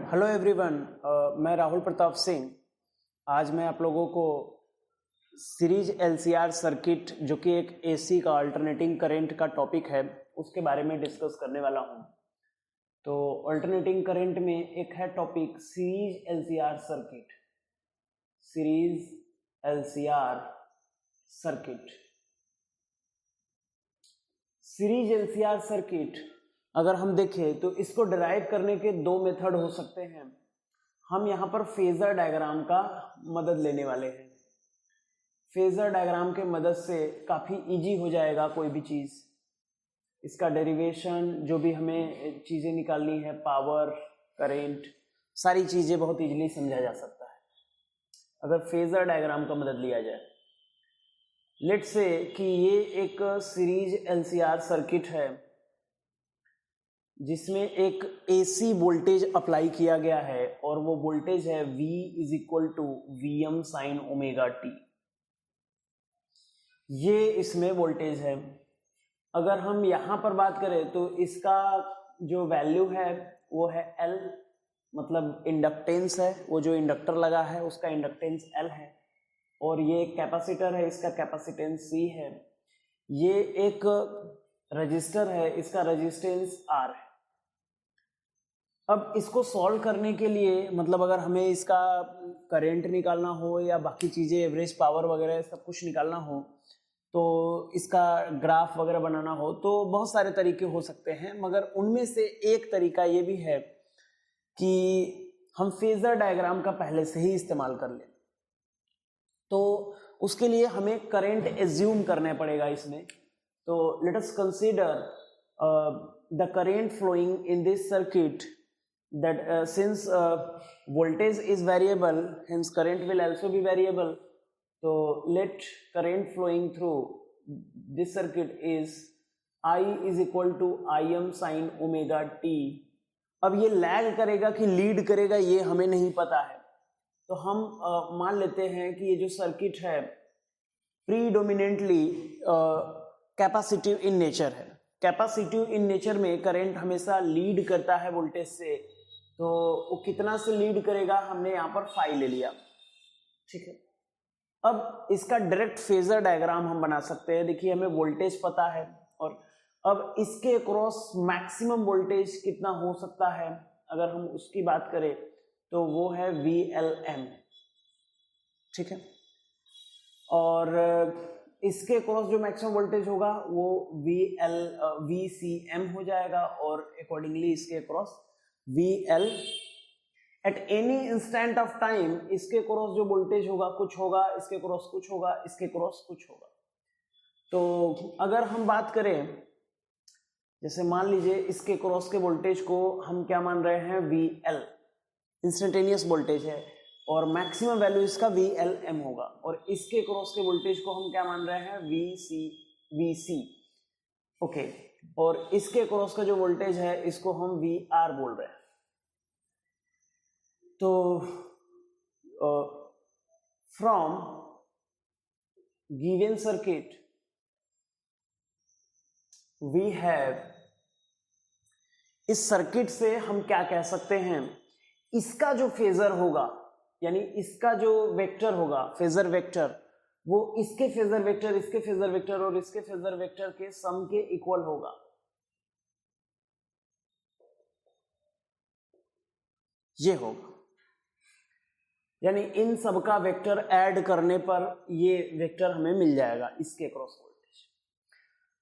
Hello everyone, मैं राहुल प्रताप सिंह। आज मैं आप लोगों को सीरीज एलसीआर सर्किट जो कि एक एसी का अल्टरनेटिंग करंट का टॉपिक है उसके बारे में डिस्कस करने वाला हूं। तो अल्टरनेटिंग करंट में एक है topic series LCR circuit. Series LCR circuit, series LCR circuit अगर हम देखें तो इसको डिराइव करने के दो मेथड हो सकते हैं। हम यहाँ पर फेजर डायग्राम का मदद लेने वाले हैं। फेजर डायग्राम के मदद से काफ़ी इजी हो जाएगा कोई भी चीज़। इसका डेरिवेशन जो भी हमें चीज़ें निकालनी है, पावर, करेंट, सारी चीज़ें बहुत इजीली समझा जा सकता है अगर फेजर डायग्राम का मदद लिया जाए। लेट्स से कि ये एक सीरीज एलसीआर सर्किट है जिसमें एक एसी वोल्टेज अप्लाई किया गया है और वो वोल्टेज है V is equal to Vm sine omega t. ये इसमें वोल्टेज है। अगर हम यहाँ पर बात करें तो इसका जो वैल्यू है वो है L, मतलब इंडक्टेंस है। वो जो इंडक्टर लगा है उसका इंडक्टेंस L है और ये कैपेसिटर है, इसका कैपेसिटेंस C है। ये एक रजिस्टर है, इसका रेजिस्टेंस R है। अब इसको सॉल्व करने के लिए, मतलब अगर हमें इसका करंट निकालना हो या बाकी चीज़ें, एवरेज पावर वगैरह सब कुछ निकालना हो, तो इसका ग्राफ वगैरह बनाना हो, तो बहुत सारे तरीके हो सकते हैं। मगर उनमें से एक तरीका ये भी है कि हम फेजर डायग्राम का पहले से ही इस्तेमाल कर लें। तो उसके लिए हमें करंट एज्यूम करना पड़ेगा इसमें। तो let us consider the current flowing in this circuit, that since voltage is variable, hence current will also be variable. So let current flowing through this circuit is I is equal to Im sin omega t. अब ये lag करेगा कि lead करेगा ये हमें नहीं पता है। तो हम मान लेते हैं कि ये जो सर्किट है प्रीडोमिनेंटली कैपेसिटिव इन नेचर है। कैपेसिटिव इन नेचर में करंट हमेशा लीड करता है वोल्टेज से। तो वो कितना से लीड करेगा, हमने यहाँ पर फाई ले लिया, ठीक है। अब इसका डायरेक्ट फेजर डायग्राम हम बना सकते हैं। देखिए हमें वोल्टेज पता है और अब इसके अक्रॉस मैक्सिमम वोल्टेज कितना हो सकता है अगर हम उसकी बात करें तो वो है VLM, ठीक है। और इसके अक्रॉस जो मैक्सिमम वोल्टेज होगा वो VCM हो जाएगा और अकॉर्डिंगली इसके across VL eight any instant of time. इसके क्रॉस जो वोल्टेज होगा कुछ होगा, इसके क्रॉस कुछ होगा, इसके क्रॉस कुछ होगा। तो अगर हम बात करें, जैसे मान लीजिए इसके क्रॉस के वोल्टेज को हम क्या मान रहे हैं, VL, इंस्टेंटेनियस वोल्टेज है और मैक्सिमम वैल्यू इसका VLM होगा। और इसके क्रॉस के वोल्टेज को हम क्या मान रहे हैं, VC, ओके। और इसके क्रॉस का जो वोल्टेज है इसको हम VR बोल रहे हैं। तो from given circuit we have, इस सर्किट से हम क्या कह सकते हैं, इसका जो फेजर होगा, यानी इसका जो वेक्टर होगा, फेजर वेक्टर, वो इसके फेजर वेक्टर, इसके फेजर वेक्टर और इसके फेजर वेक्टर के सम के इक्वल होगा। ये होगा, यानी इन सब का वेक्टर ऐड करने पर ये वेक्टर हमें मिल जाएगा इसके क्रॉस वोल्टेज।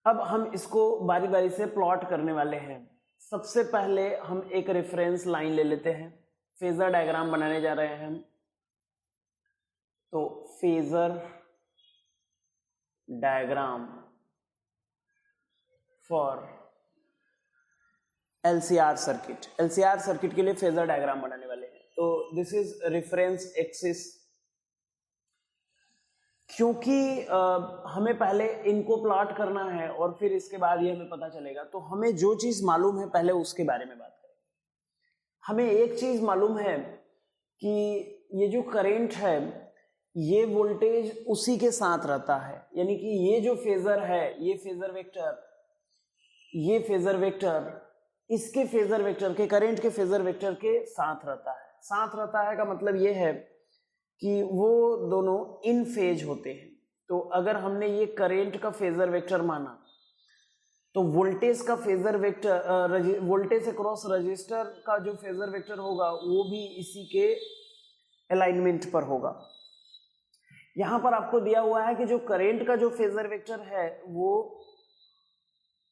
अब हम इसको बारी बारी से प्लॉट करने वाले हैं। सबसे पहले हम एक रेफरेंस लाइन ले लेते हैं, फेजर डायग्राम बनाने जा रहे हैं हम। तो phasor diagram for LCR circuit. LCR circuit के लिए फेजर डायग्राम बनाने वाले हैं। तो दिस इज रेफरेंस एक्सिस। क्योंकि हमें पहले इनको प्लॉट करना है और फिर इसके बाद ये हमें पता चलेगा, तो हमें जो चीज मालूम है पहले उसके बारे में बात करें। हमें एक चीज मालूम है कि ये जो करंट है ये वोल्टेज उसी के साथ रहता है, यानी कि ये जो फेजर है, ये फेजर वेक्टर इसके फेजर वेक्टर के, करंट के फेजर वेक्टर के साथ रहता है। साथ रहता है का मतलब ये है कि वो दोनों इन फेज होते हैं। तो अगर हमने ये करंट का फेजर वेक्टर माना तो वोल्टेज का phasor vector, voltage across register का जो फेजर वेक्टर होगा वो भी इसी के अलाइनमेंट पर होगा। यहां पर आपको दिया हुआ है कि जो करंट का जो फेजर वेक्टर है वो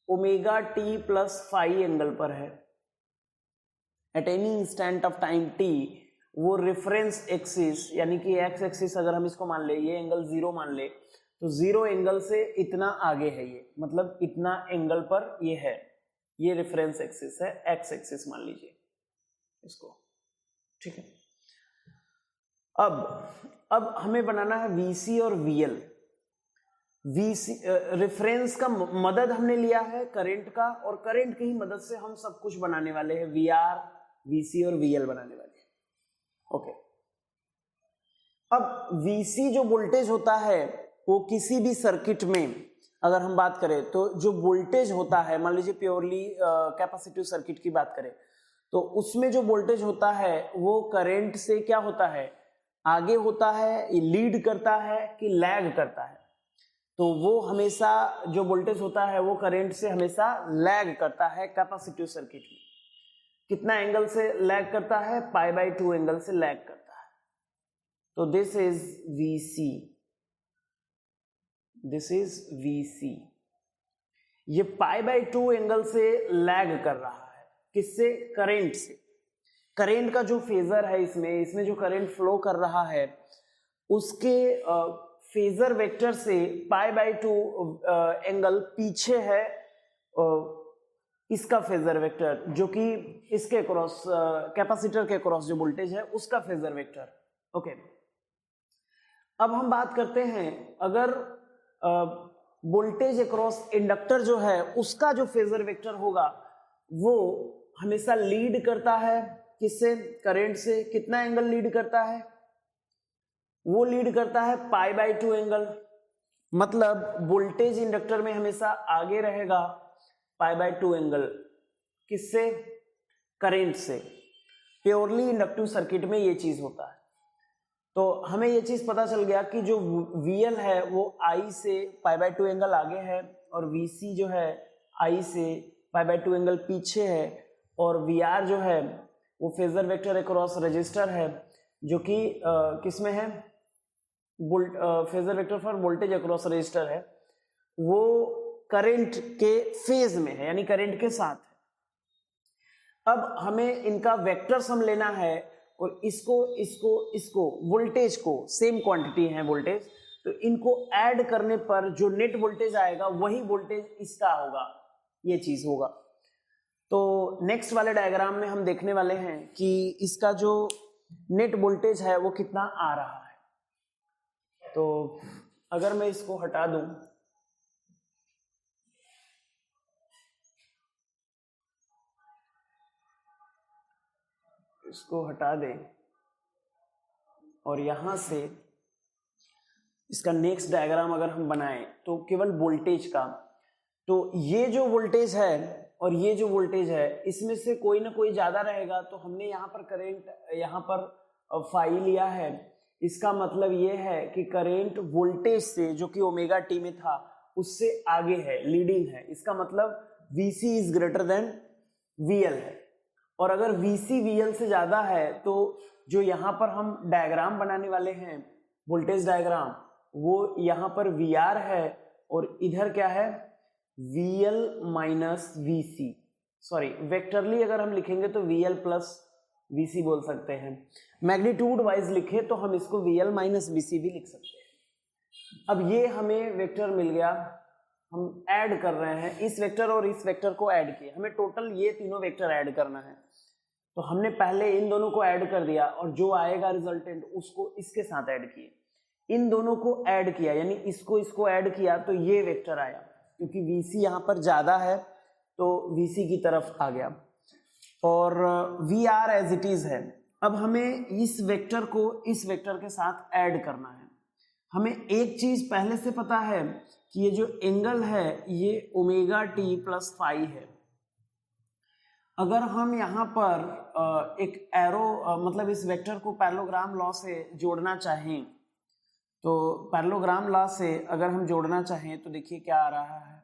omega t plus phi angle पर है at any instant of time t. वो रेफरेंस एक्सिस यानी कि एक्स एक्सिस अगर हम इसको मान ले, ये एंगल 0 मान ले, तो 0 एंगल से इतना आगे है ये, मतलब इतना एंगल पर ये है, ये रेफरेंस एक्सिस है, एक्स एक्सिस मान लीजिए इसको, ठीक है। अब हमें बनाना है VC और VL। VC रेफरेंस का मदद हमने लिया है करंट का, और करंट की ही मदद से हम सब कुछ बनाने वाले हैं, VR, VC और VL बनाने वाले हैं। ओके, अब VC जो वोल्टेज होता है वो किसी भी सर्किट में अगर हम बात करें तो जो वोल्टेज होता है, मान लीजिए प्योरली कैपेसिटिव सर्किट की बात करें तो उसमें जो वोल्टेज होता है वो करंट से क्या होता है, आगे होता है, लीड करता है कि लैग करता है। तो वो हमेशा जो वोल्टेज होता है वो करंट से हमेशा लैग करता है कैपेसिटिव सर्किट में। कितना एंगल से लैग करता है, π/2 एंगल से लैग करता है। तो this is VC, this is VC। ये π/2 एंगल से लैग कर रहा है, किससे, करंट से। करंट का जो फेजर है इसमें जो करंट फ्लो कर रहा है उसके फेजर वेक्टर से π/2 एंगल पीछे है इसका फेजर वेक्टर, जो कि इसके क्रॉस कैपेसिटर के क्रॉस जो वोल्टेज है उसका फेजर वेक्टर। ओके, अब हम बात करते हैं अगर वोल्टेज अक्रॉस इंडक्टर जो है उसका जो फेजर वेक्टर होगा वो हमेशा लीड करता है किससे, करंट से। कितना एंगल लीड करता है, वो लीड करता है π/2 एंगल, मतलब वोल्टेज इंडक्टर में हमेशा आगे रहेगा π/2 एंगल, किससे, करंट से। प्योरली इंडक्टिव सर्किट में ये चीज होता है। तो हमें ये चीज पता चल गया कि जो VL है वो I से π/2 एंगल आगे है, और VC जो है I से π/2 एंगल पीछे है, और VR जो है वो फेजर वेक्टर अक्रॉस रजिस्टर है, जो कि किसमें है, phasor vector for voltage across register है, वो करंट के फेज में है, यानी करंट के साथ है। अब हमें इनका वेक्टर सम लेना है, और इसको वोल्टेज को, सेम क्वांटिटी है वोल्टेज, तो इनको ऐड करने पर जो नेट वोल्टेज आएगा वही वोल्टेज इसका होगा, ये चीज होगा। तो नेक्स्ट वाले डायग्राम में हम देखने वाले हैं कि इसका जो नेट वोल्टेज है वो कितना आ रहा है। तो अगर मैं इसको हटा दूं, इसको हटा दें और यहां से इसका नेक्स्ट डायग्राम अगर हम बनाएं तो केवल वोल्टेज का, तो ये जो वोल्टेज है और ये जो वोल्टेज है इसमें से कोई ना कोई ज्यादा रहेगा। तो हमने यहाँ पर करंट, यहाँ पर फाई लिया है, इसका मतलब ये है कि करंट वोल्टेज से, जो कि ओमेगा टी में था, उससे आगे है, लीडिंग है। इसका मतलब VC is greater then VL है। और अगर VC VL से ज्यादा है तो जो यहाँ पर हम डायग्राम बनाने वाले हैं, वोल्टेज डायग्राम, वो यहाँ पर VR है और इधर क्या है, VL minus VC। Sorry, vectorially अगर हम लिखेंगे तो VL प्लस VC बोल सकते हैं। मैग्नीट्यूड वाइज लिखे तो हम इसको VL माइनस VC भी लिख सकते हैं। अब ये हमें वेक्टर मिल गया, हम ऐड कर रहे हैं इस वेक्टर और इस वेक्टर को ऐड किए, हमें टोटल ये तीनों वेक्टर ऐड करना है। तो हमने पहले इन दोनों को ऐड कर दिया और जो आएगा रिजल्टेंट उसको इसके साथ ऐड किए, इन दोनों को ऐड किया, यानी इसको ऐड किया तो ये वेक्टर आया। क्योंकि VC यहाँ पर ज्यादा है तो VC की तरफ आ गया, और VR एज इट इज है। अब हमें इस वेक्टर को इस वेक्टर के साथ ऐड करना है। हमें एक चीज पहले से पता है कि ये जो एंगल है ये ओमेगा टी प्लस फाई है, अगर हम यहाँ पर एक एरो मतलब इस वेक्टर को पैरेललोग्राम लॉ से जोड़ना चाहें, तो पैरेललोग्राम लॉ से अगर हम जोड़ना चाहें तो देखिए क्या आ रहा है।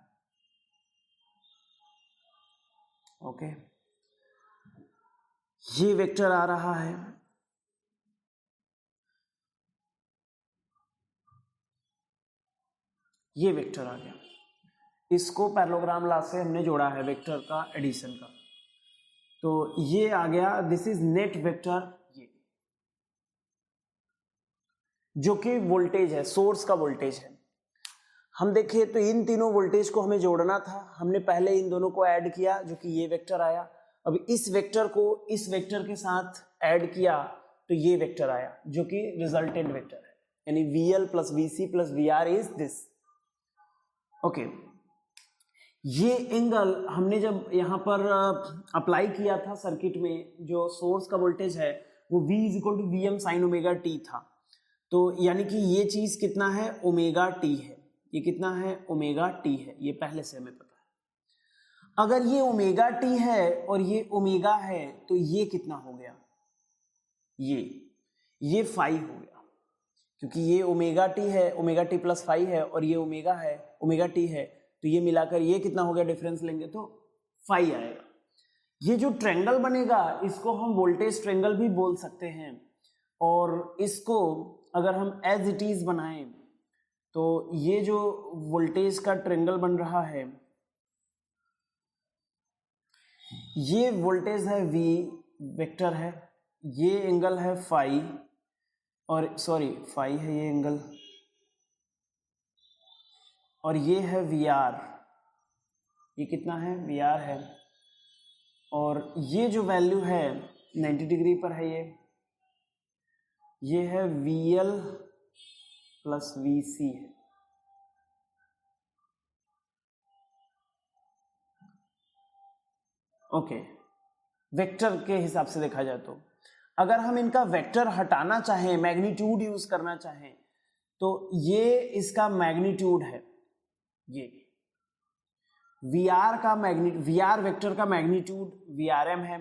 ओके, ये वेक्टर आ रहा है, ये वेक्टर आ गया, इसको पैरेललोग्राम लॉ से हमने जोड़ा है वेक्टर का एडिशन का, तो ये आ गया, दिस इज नेट वेक्टर, ये जो कि वोल्टेज है, सोर्स का वोल्टेज है। हम देखें तो इन तीनों वोल्टेज को हमें जोड़ना था, हमने पहले इन दोनों को ऐड किया जो कि ये वेक्टर आया। अब इस वेक्टर को इस वेक्टर के साथ ऐड किया तो ये वेक्टर आया जो कि रिजल्टेंट वेक्टर है, यानी VL plus VC plus VR is this. Okay, ये एंगल हमने जब यहाँ पर अप्लाई किया था सर्किट में, जो सोर्स का वोल्टेज है वो V is equal to VM sine omega t था, तो यानी कि ये चीज कितना है, ओमेगा t है, ये कितना है, ओमेगा t है, ये पहले से हमें पता है। अगर ये ओमेगा t है और ये ओमेगा है तो ये कितना हो गया, ये फाई हो गया, क्योंकि ये ओमेगा t है, ओमेगा t प्लस फाई है, और ये ओमेगा है, ओमेगा t है, तो ये मिलाकर ये कितना हो गया, डिफरेंस लेंगे तो फाई आएगा। ये जो ट्रायंगल बनेगा इसको हम वोल्टेज ट्रायंगल भी बोल सकते हैं, और इसको अगर हम एज इट इज बनाएं तो ये जो वोल्टेज का ट्रायंगल बन रहा है, ये वोल्टेज है V वेक्टर है, ये एंगल है फाई, और सॉरी फाई है ये एंगल, और ये है VR, ये कितना है, VR है, और ये जो वैल्यू है 90 डिग्री पर है, ये है VL प्लस VC है। ओके, वेक्टर के हिसाब से देखा जाए तो अगर हम इनका वेक्टर हटाना चाहें, मैग्नीट्यूड यूज करना चाहें, तो ये इसका मैग्नीट्यूड है, ये VR वेक्टर का मैग्नीट्यूड VRM है,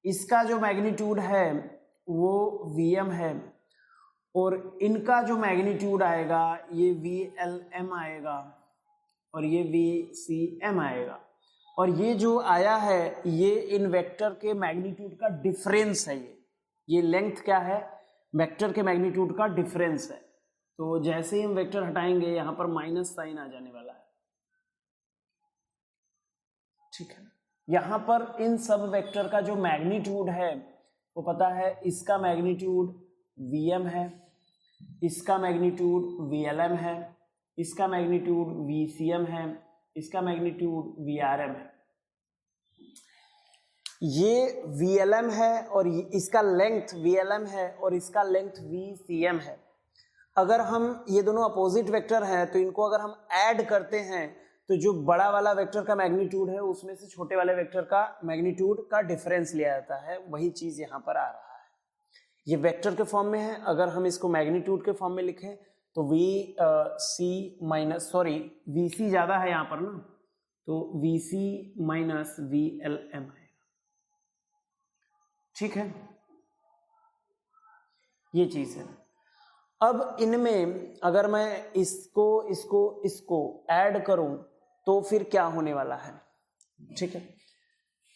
इसका जो मैग्नीट्यूड है वो VM है, और इनका जो मैग्नीट्यूड आएगा ये VLM आएगा, और ये VCM आएगा, और ये जो आया है ये इन वेक्टर के मैग्नीट्यूड का डिफरेंस है, ये लेंथ क्या है, वेक्टर के मैग्नीट्यूड का डिफरेंस है। तो जैसे ही हम वेक्टर हटाएंगे यहाँ पर माइनस साइन आ जाने वाला है, ठीक है। यहाँ पर इन सब वेक्टर का जो मैग्नीट्यूड है वो पता है, इसका मैग्नीट्यूड VM है, इसका मैग्नीट्यूड VLM है, इसका मैग्नीट्यूड VCM है, इसका मैग्नीट्यूड VRM है। ये VLM है और इसका लेंथ VLM है और इसका लेंथ VCM है। अगर हम ये दोनों अपोजिट वेक्टर हैं तो इनको अगर हम ऐड करते हैं तो जो बड़ा वाला वेक्टर का मैग्नीट्यूड है उसमें से छोटे वाले वेक्टर का मैग्नीट्यूड का डिफरेंस लिया जाता है, वही चीज यहाँ पर आ रहा है। ये वेक्टर के फॉर्म में है, अगर हम इसको मैग्नीट्यूड के फॉर्म में लिखें तो VC ज्यादा है यहाँ पर ना, तो VC माइनस VLM आएगा, ठीक है, ये चीज है। अब इनमें अगर मैं इसको ऐड करूं तो फिर क्या होने वाला है, ठीक है।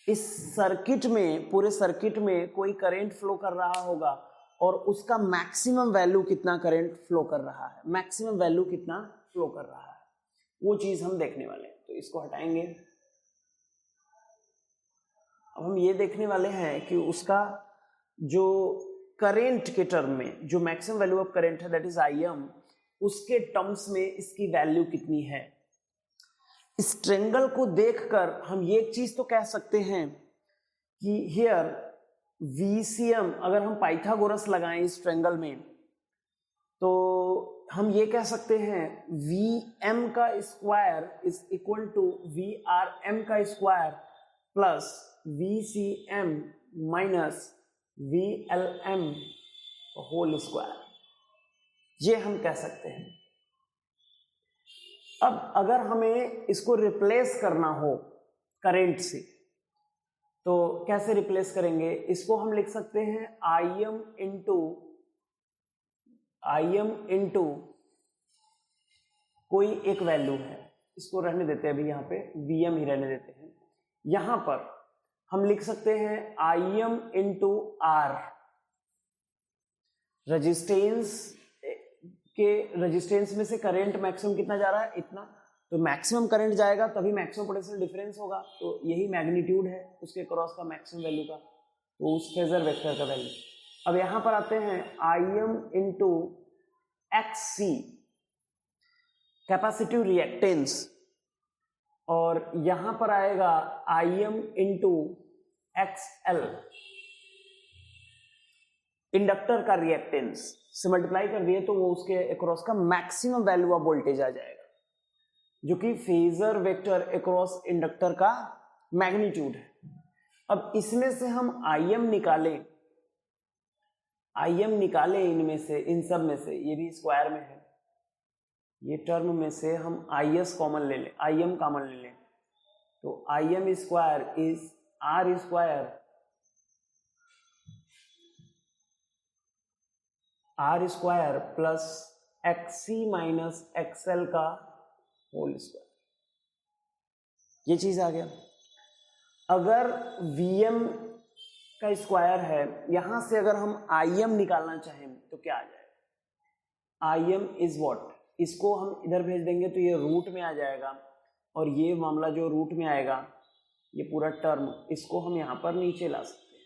इस सर्किट में, पूरे सर्किट में कोई करंट फ्लो कर रहा होगा और उसका मैक्सिमम वैल्यू कितना करंट फ्लो कर रहा है, मैक्सिमम वैल्यू कितना फ्लो कर रहा है, वो चीज हम देखने वाले हैं। तो इसको हटाएंगे, अब हम ये देखने वाले हैं कि उसका जो करंट के टर्म में जो मैक्सिमम वैल्यू ऑफ करंट है दैट इज IM, उसके टर्म्स में इसकी वैल्यू कितनी है। इस ट्रायंगल को देखकर हम ये एक चीज तो कह सकते हैं कि हियर VCM, अगर हम पाइथागोरस लगाएं इस ट्रायंगल में तो हम ये कह सकते हैं VM का square is equal to VRM का square plus VCM minus VLM whole square, ये हम कह सकते हैं। अब अगर हमें इसको रिप्लेस करना हो करंट से तो कैसे रिप्लेस करेंगे इसको? हम लिख सकते हैं im इंटू कोई एक वैल्यू है, इसको रहने देते हैं अभी, यहाँ पे vm ही रहने देते हैं। यहां पर हम लिख सकते हैं im इंटू r, रेजिस्टेंस में से करंट मैक्सिमम कितना जा रहा है? इतना। तो मैक्सिमम करंट जाएगा तभी मैक्सिमम पोटेंशियल डिफरेंस होगा, तो यही मैग्नीट्यूड है उसके क्रॉस का मैक्सिमम वैल्यू का, तो उस फेजर वेक्टर का वैल्यू। अब यहां पर आते हैं im into xc capacitive reactance, और यहां पर आएगा im इंटू xl इंडक्टर का रिएक्टेंस से मल्टीप्लाई कर दिए तो वो उसके अक्रॉस का मैक्सिमम वैल्यू ऑफ वोल्टेज आ जाएगा, जो कि फेजर वेक्टर अक्रॉस इंडक्टर का मैग्नीट्यूड है। अब इसमें से हम im निकालें इनमें से, इन सब में से, ये भी स्क्वायर में है, ये टर्म में से हम im कॉमन ले लें, तो im square is r square plus xc minus xl का होल स्क्वायर, ये चीज आ गया। अगर Vm का स्क्वायर है, यहां से अगर हम Im निकालना चाहें तो क्या आ जाएगा? Im इज व्हाट, इसको हम इधर भेज देंगे तो ये रूट में आ जाएगा, और ये मामला जो रूट में आएगा, ये पूरा टर्म, इसको हम यहां पर नीचे ला सकते हैं।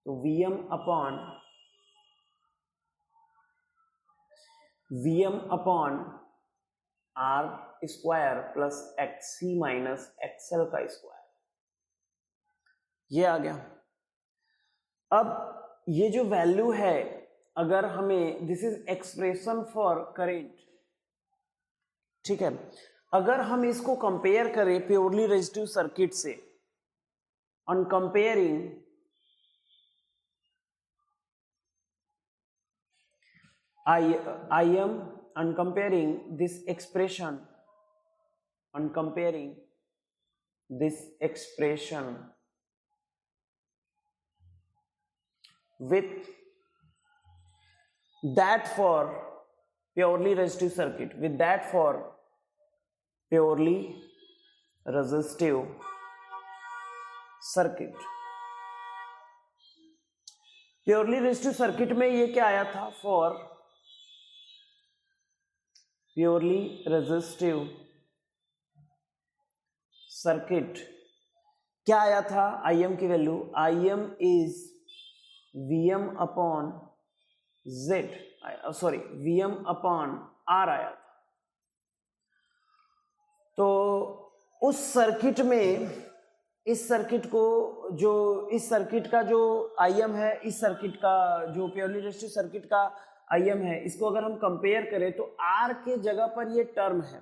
तो Vm upon r square plus xc minus xl का स्क्वायर, ये आ गया। अब ये जो वैल्यू है, अगर हमें, this is expression for current, ठीक है, अगर हम इसको कंपेयर करें प्योरली रेजिस्टिव सर्किट से, on comparing on comparing this expression with that for purely resistive circuit, purely resistive circuit में ये क्या आया था? फॉर प्योरली रेजिस्टिव सर्किट क्या आया था? im की value, im is Vm upon R आया था। तो उस सर्किट में, इस सर्किट का जो im है, इस सर्किट का जो प्योरली रेजिस्टिव सर्किट का im है, इसको अगर हम कंपेयर करें तो R के जगह पर ये टर्म है।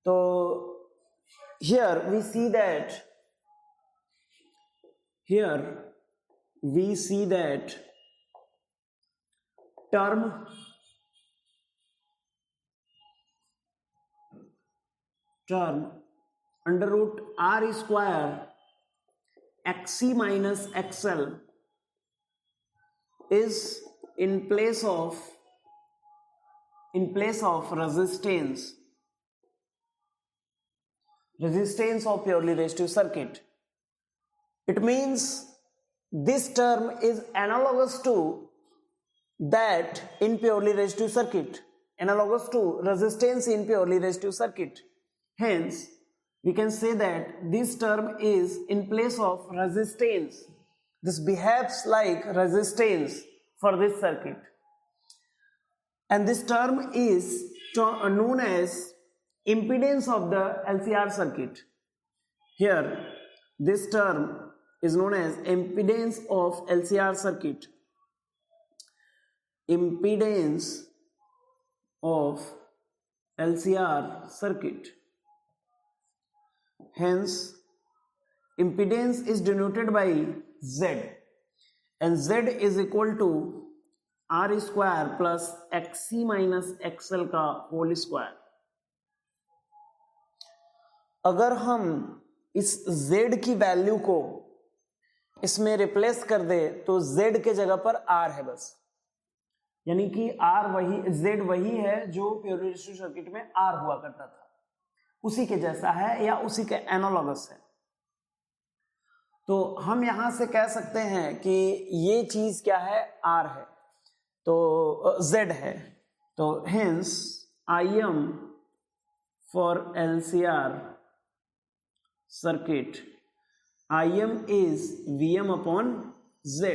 तो here we see that term under root r square xc minus xl is in place of resistance of purely resistive circuit. It means this term is analogous to that in purely resistive circuit, analogous to resistance in purely resistive circuit. Hence we can say that this term is in place of resistance. This behaves like resistance for this circuit, and this term is known as impedance of the LCR circuit. Here this term is known as impedance of LCR circuit. Impedance of LCR circuit. Hence impedance is denoted by Z, and Z is equal to R square plus XC minus XL का whole square. अगर हम इस Z की value को इसमें replace कर दे तो Z के जगह पर R है बस, यानी कि R वही, Z वही है जो प्योरली रेजिस्टिव सर्किट में R हुआ करता था, उसी के जैसा है या उसी के एनालॉगस है। तो हम यहां से कह सकते हैं कि ये चीज क्या है, R है, तो Z है। तो hence Im for LCR circuit, Im is Vm upon Z।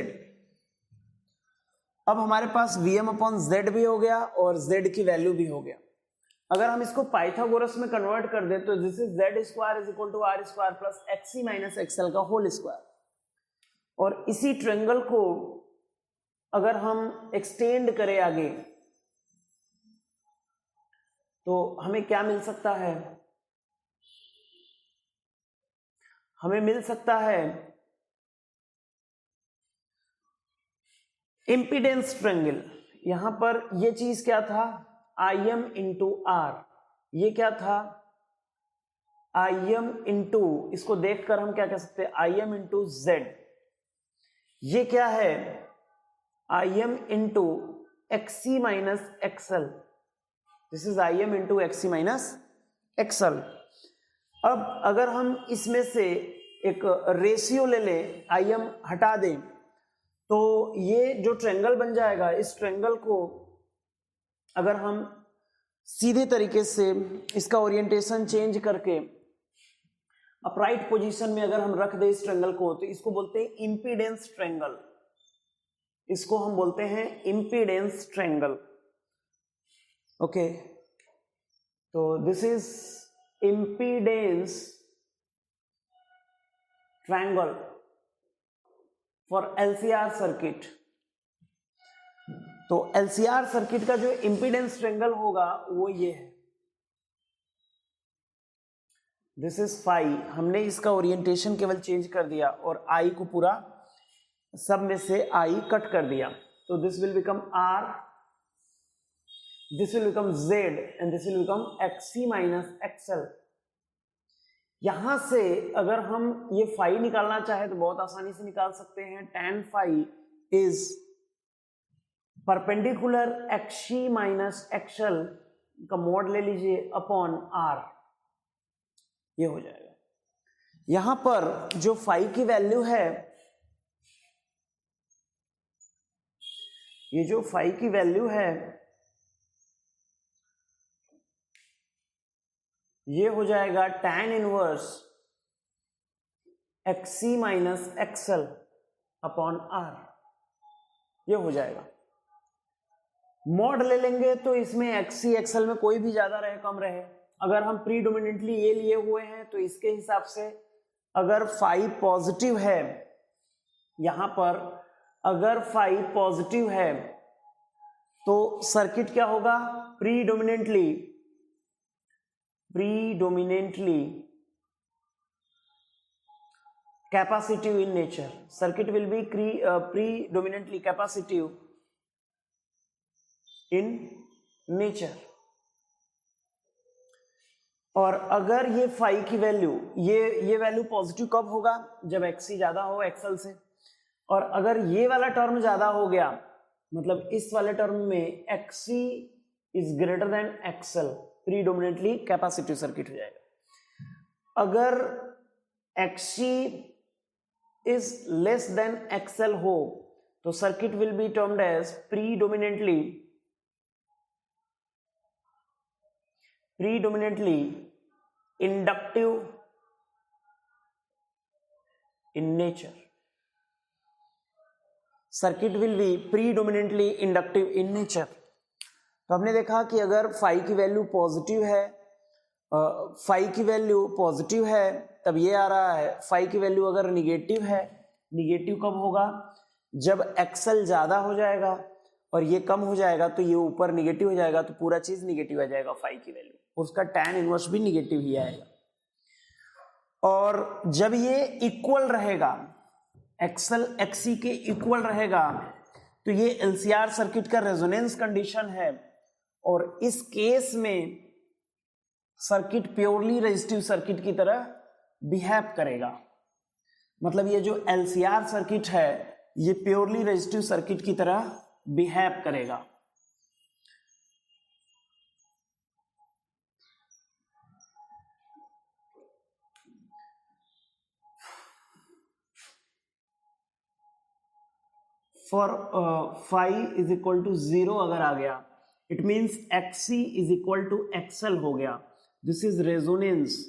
अब हमारे पास Vm अपॉन Z भी हो गया और Z की वैल्यू भी हो गया। अगर हम इसको पाइथागोरस में कन्वर्ट कर दे तो this is Z square is equal to R square plus XC minus XL का होल स्क्वायर। और इसी ट्रायंगल को अगर हम एक्सटेंड करें आगे तो हमें क्या मिल सकता है, हमें मिल सकता है इंपीडेंस ट्रायंगल। यहां पर ये चीज क्या था, Im इंटू R, ये क्या था Im इंटू, इसको देखकर हम क्या कह सकते हैं, Im इंटू Z। ये क्या है Im into XC minus XL, this is Im into XC minus XL। अब अगर हम इसमें से एक रेशियो ले लें, Im हटा दें, तो ये जो ट्रायंगल बन जाएगा, इस ट्रायंगल को अगर हम सीधे तरीके से इसका ओरिएंटेशन चेंज करके अपराइट पोजीशन में अगर हम रख दें इस ट्रायंगल को, तो इसको बोलते हैं इंपीडेंस ट्रायंगल, इसको हम बोलते हैं इंपीडेंस ट्रायंगल। ओके, तो this is impedance triangle for LCR circuit. तो LCR सर्किट का जो इंपीडेंस ट्रायंगल होगा वो ये है, दिस इज फाई। हमने इसका ओरिएंटेशन केवल चेंज कर दिया और I को पूरा सब में से I कट कर दिया, तो this will become R, this will become Z and this will become XC minus XL। यहां से अगर हम ये फाई निकालना चाहे तो बहुत आसानी से निकाल सकते हैं। tan phi is perpendicular XC minus XL का मोड ले लीजिए अपॉन R, ये हो जाएगा। यहां पर जो फाई की वैल्यू है, ये जो फाई की वैल्यू है ये हो जाएगा tan inverse XC minus XL upon R, ये हो जाएगा। मॉड ले लेंगे तो इसमें XC XL में कोई भी ज्यादा रहे कम रहे, अगर हम प्रीडोमिनेंटली ये लिए हुए हैं तो इसके हिसाब से अगर फाई पॉजिटिव है, यहां पर अगर फाई पॉजिटिव है तो सर्किट क्या होगा, predominantly capacitive in nature, circuit will be predominantly capacitive in nature। और अगर ये फाई की वैल्यू, ये वैल्यू पॉजिटिव कब होगा, जब XC ज्यादा हो XL से, और अगर ये वाला टर्म ज्यादा हो गया, मतलब इस वाले टर्म में XC is greater than XL, predominantly capacitive circuit हो जाएगा। अगर XC is less than XL हो तो circuit will be termed as predominantly inductive in nature. Circuit will be predominantly inductive in nature. तो हमने देखा कि अगर फाई की वैल्यू पॉजिटिव है, फाई की वैल्यू पॉजिटिव है तब ये आ रहा है, फाई की वैल्यू अगर निगेटिव है, निगेटिव कब होगा, जब XL ज्यादा हो जाएगा और ये कम हो जाएगा तो ये ऊपर निगेटिव हो जाएगा, तो पूरा चीज निगेटिव आ जाएगा फाई की वैल्यू, उसका tan इनवर्स भी निगेटिव ही आएगा। और जब ये इक्वल रहेगा, XL XC के इक्वल रहेगा, तो ये LCR सर्किट का रेजोनेंस कंडीशन है, और इस केस में सर्किट प्योरली रेजिस्टिव सर्किट की तरह बिहेव करेगा। मतलब ये जो LCR सर्किट है ये प्योरली रेजिस्टिव सर्किट की तरह बिहेव करेगा। For phi is equal to 0 अगर आ गया, it means XC is equal to XL हो गया। This is resonance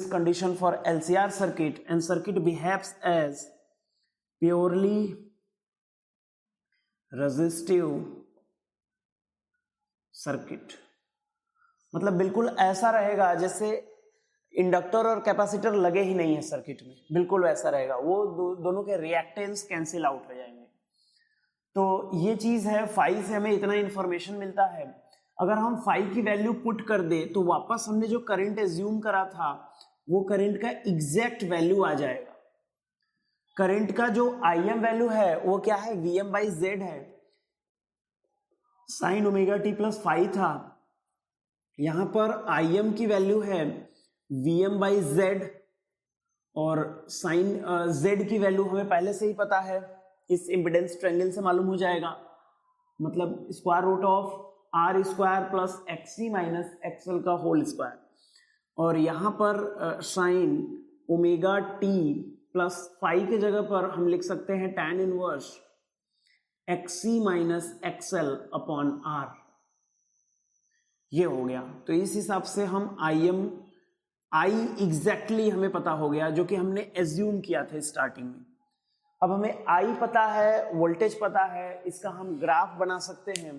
condition for LCR circuit, and circuit behaves as purely resistive circuit। मतलब बिल्कुल ऐसा रहेगा जैसे इंडक्टर और कैपेसिटर लगे ही नहीं है सर्किट में, बिल्कुल वैसा रहेगा। वो दोनों के रिएक्टेंस कैंसिल आउट हो जाएंगे। तो ये चीज है, फाई से हमें इतना इंफॉर्मेशन मिलता है। अगर हम फाई की वैल्यू पुट कर दे तो वापस हमने जो करंट एज्यूम करा था वो करंट का एग्जैक्ट वैल्यू आ जाएगा। करंट का जो IM वैल्यू है वो क्या है, VM/Z है। Sine omega t plus phi था, यहां पर IM की वैल्यू है VM/Z, और साइन Z की वैल्यू हमें पहले से ही पता है, इस इम्पिडेंस ट्रायंगल से मालूम हो जाएगा। मतलब square root of R square plus XC minus XL का होल स्क्वायर। और यहाँ पर sine omega t plus phi के जगह पर हम लिख सकते हैं tan inverse XC minus XL upon R। ये हो गया। तो इस हिसाब से हम I एग्जैक्टली हमें पता हो गया, जो कि हमने एज्यूम किया था स्टार्टिंग में। अब हमें I पता है, वोल्टेज पता है, इसका हम ग्राफ बना सकते हैं।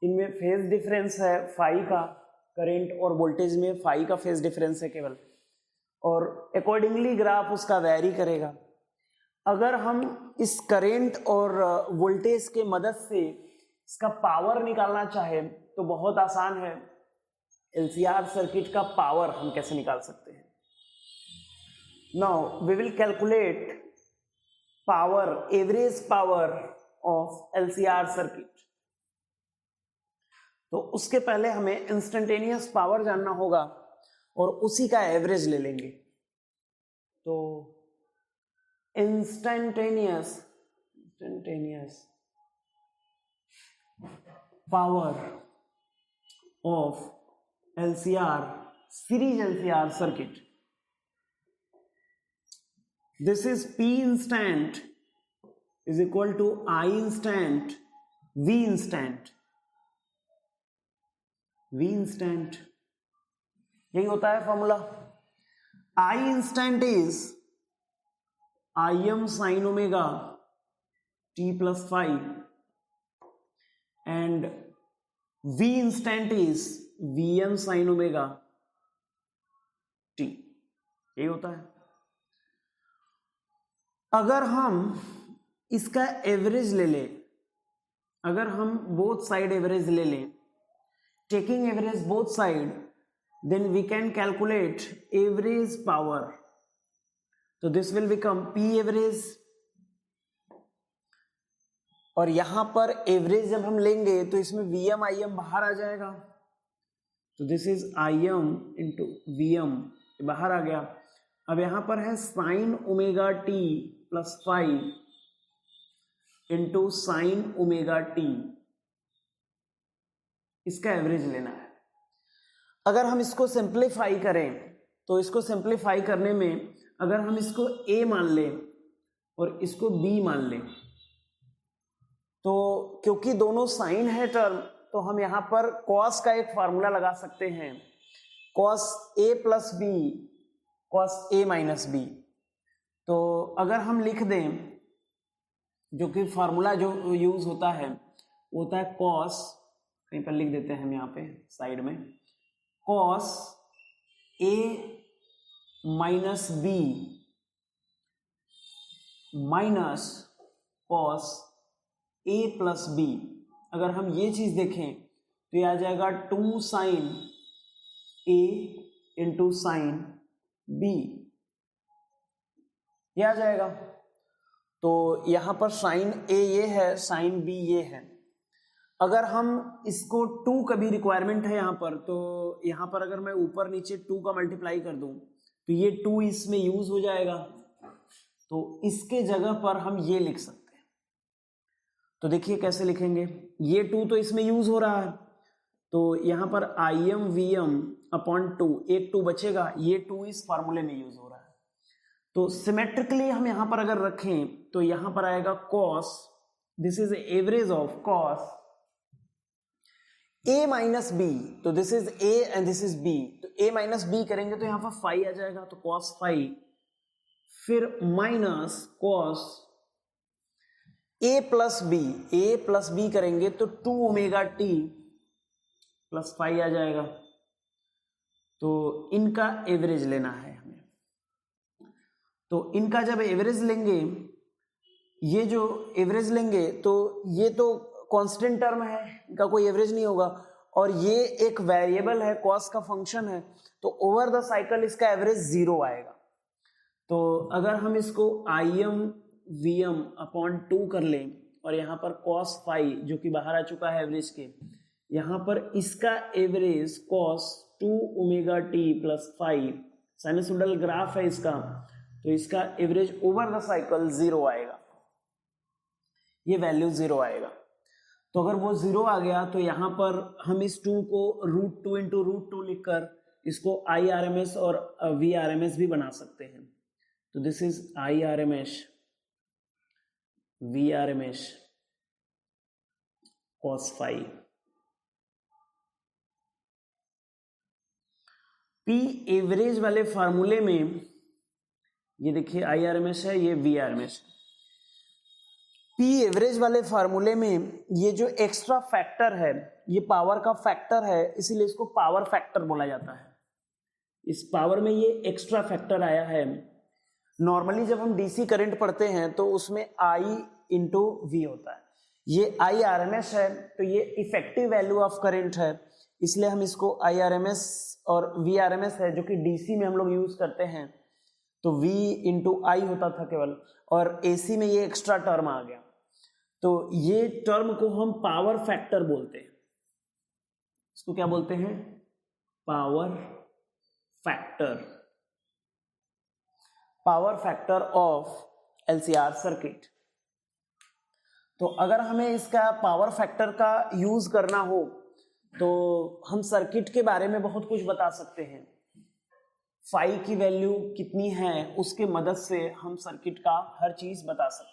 इनमें फेज डिफरेंस है फाई का, करंट और वोल्टेज में फाई का फेज डिफरेंस है केवल, और अकॉर्डिंगली ग्राफ उसका वेरी करेगा। अगर हम इस करंट और वोल्टेज के मदद से इसका पावर निकालना चाहें तो बहुत आसान है। LCR सर्किट का पावर हम कैसे निकाल सकते हैं? Now we will calculate power, average power of LCR circuit. तो उसके पहले हमें इंस्टेंटेनियस पावर जानना होगा और उसी का एवरेज ले लेंगे। तो instantaneous power of LCR, series LCR circuit, this is P instant is equal to I instant V instant. V instant यही होता है formula. I instant is IM sine omega t plus phi, and V instant is VM sine omega t। यही होता है। अगर हम इसका average ले लें, अगर हम बोथ साइड एवरेज ले लें, taking average both side, then we can calculate average power. So this will become P average, और यहां पर एवरेज जब हम लेंगे तो इसमें VM IM बाहर आ जाएगा। तो this is IM into VM, बाहर आ गया। अब यहां पर है sine omega t plus phi into sine omega t, इसका एवरेज लेना है। अगर हम इसको सिंप्लीफाई करें तो इसको सिंप्लीफाई करने में अगर हम इसको A मान लें और इसको B मान लें, तो क्योंकि दोनों साइन है टर्म, तो हम यहां पर कॉस का एक फार्मूला लगा सकते हैं, cos A plus B cos A minus B। तो अगर हम लिख दें, जो कि फार्मूला जो यूज होता है वो होता है कॉस, कहीं पर लिख देते हैं हम यहाँ पे साइड में, cos A minus B minus cos A plus B। अगर हम ये चीज देखें तो ये आ जाएगा 2 sine A into sine B, ये आ जाएगा। तो यहां पर साइन A ये है, साइन B ये है। अगर हम इसको 2 का भी रिक्वायरमेंट है यहाँ पर, तो यहाँ पर अगर मैं ऊपर नीचे 2 का मल्टीप्लाई कर दूं तो ये 2 इसमें यूज हो जाएगा, तो इसके जगह पर हम ये लिख सकते हैं। तो देखिए कैसे लिखेंगे, ये 2 तो इसमें यूज हो रहा है, तो यहाँ पर Im Vm अपॉन 2, एक 2 बचेगा, ये 2 इस फार्मूले में यूज हो रहा है। तो सिमेट्रिकली हम यहाँ पर अगर रखें तो यहाँ पर आएगा cos, this is average of cos a minus B, तो this is a and this is b, तो a माइनस बी करेंगे तो यहाँ पर फाई आ जाएगा, तो cos फाई, फिर minus cos a plus B करेंगे तो 2 ओमेगा t प्लस फाई आ जाएगा। तो इनका एवरेज लेना है हमें, तो इनका जब एवरेज लेंगे, ये जो एवरेज लेंगे तो ये तो कांस्टेंट टर्म है, इनका कोई एवरेज नहीं होगा, और ये एक वेरिएबल है, कॉस का फंक्शन है, तो ओवर द साइकिल इसका एवरेज 0 आएगा। तो अगर हम इसको Im Vm अपॉन 2 कर लें और यहाँ पर cos फाई जो कि बाहर आ चुका है एवरेज के, यहाँ पर इसका average cos 2 omega t plus phi, sinusoidal graph है इसका, तो इसका एवरेज ओवर द साइकिल 0 आएगा, ये वैल्यू 0 आएगा। तो अगर वो 0 आ गया तो यहाँ पर हम इस 2 को √2 इंटू √2 लिखकर इसको IRMS और VRMS भी बना सकते हैं। तो this is IRMS VRMS cos phi. P average वाले फार्मूले में ये देखिए IRMS है, ये VRMS है। P एवरेज वाले फार्मूले में ये जो एक्स्ट्रा फैक्टर है ये पावर का फैक्टर है, इसीलिए इसको पावर फैक्टर बोला जाता है। इस पावर में ये एक्स्ट्रा फैक्टर आया है। नॉर्मली जब हम डीसी करंट पढ़ते हैं तो उसमें I इंटू V होता है, ये IRMS है तो ये इफेक्टिव वैल्यू ऑफ करंट है, इसलिए हम इसको IRMS और VRMS है जो कि डीसी में हम लोग यूज करते हैं, तो V इंटू I होता था केवल, और AC में ये एक्स्ट्रा टर्म आ गया, तो ये टर्म को हम पावर फैक्टर बोलते हैं। इसको क्या बोलते हैं? Power factor, power factor of LCR circuit. तो अगर हमें इसका पावर फैक्टर का यूज करना हो तो हम सर्किट के बारे में बहुत कुछ बता सकते हैं। फाई की वैल्यू कितनी है उसके मदद से हम सर्किट का हर चीज बता सकते हैं।